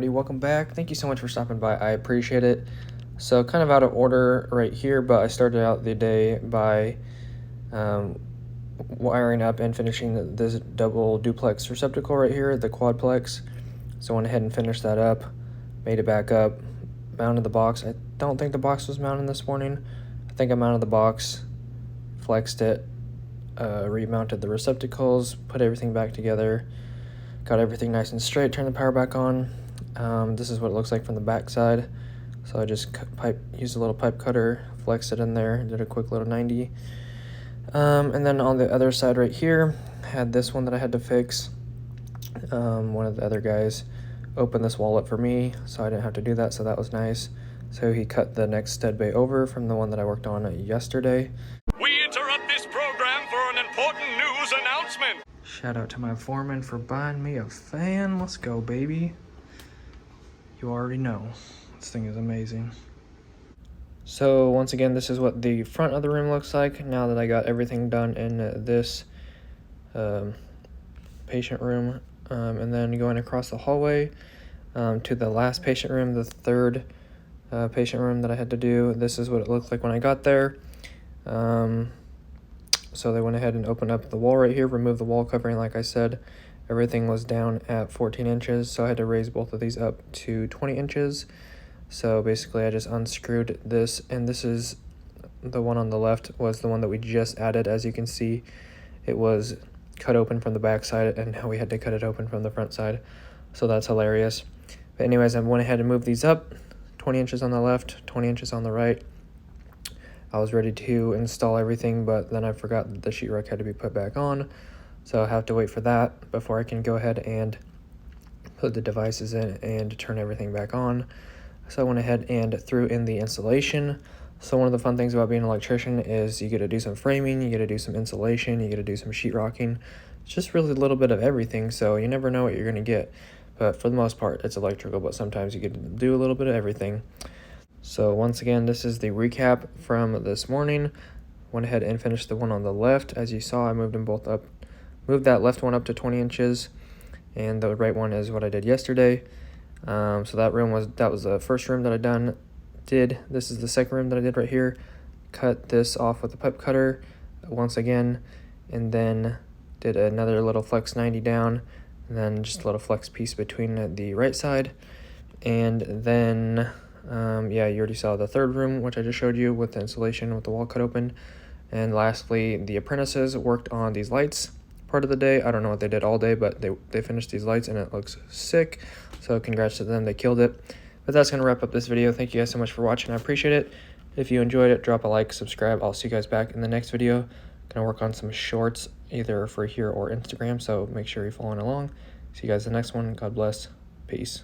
everybody, welcome back. Thank you so much for stopping by. I appreciate it. So kind of out of order right here, but I started out the day by wiring up and finishing this double duplex receptacle right here, the quadplex. So I went ahead and finished that up, made it back up, mounted the box. I don't think the box was mounted this morning. I think I mounted the box, flexed it, remounted the receptacles, put everything back together, got everything nice and straight, turned the power back on. This is what it looks like from the back side. So I just used a little pipe cutter, flexed it in there, did a quick little 90. And then on the other side right here, had this one that I had to fix. One of the other guys opened this wall up for me, so I didn't have to do that, so that was nice. So he cut the next stud bay over from the one that I worked on yesterday. We interrupt this program for an important news announcement. Shout out to my foreman for buying me a fan. Let's go, baby. You already know. This thing is amazing. So once again, this is what the front of the room looks like now that I got everything done in this patient room. And then going across the hallway to the last patient room, the third patient room that I had to do. This is what it looked like when I got there. So they went ahead and opened up the wall right here, removed the wall covering like I said. Everything was down at 14 inches, so I had to raise both of these up to 20 inches. So basically I just unscrewed this, and this is the one on the left was the one that we just added. As you can see, it was cut open from the back side, and now we had to cut it open from the front side. So that's hilarious. But anyways, I went ahead and moved these up, 20 inches on the left, 20 inches on the right. I was ready to install everything, but then I forgot that the sheetrock had to be put back on. So I have to wait for that before I can go ahead and put the devices in and turn everything back on. So I went ahead and threw in the insulation. So one of the fun things about being an electrician is you get to do some framing, you get to do some insulation, you get to do some sheetrocking. It's just really a little bit of everything, so you never know what you're going to get. But for the most part, it's electrical, but sometimes you get to do a little bit of everything. So once again, this is the recap from this morning. Went ahead and finished the one on the left. As you saw, I moved them both up. Moved that left one up to 20 inches, and the right one is what I did yesterday. So that was the first room that I did. This is the second room that I did right here. Cut this off with a pipe cutter once again, and then did another little flex 90 down, and then just a little flex piece between the right side. And then yeah, you already saw the third room, which I just showed you with the insulation with the wall cut open. And lastly, the apprentices worked on these lights part of the day. I don't know what they did all day, but they finished these lights and it looks sick. So congrats to them, they killed it. But that's going to wrap up this video. Thank you guys so much for watching. I appreciate it. If you enjoyed it, drop a like, subscribe. I'll see you guys back in the next video. Going to work on some shorts either for here or Instagram, so make sure you're following along. See you guys in the next one. God bless. Peace.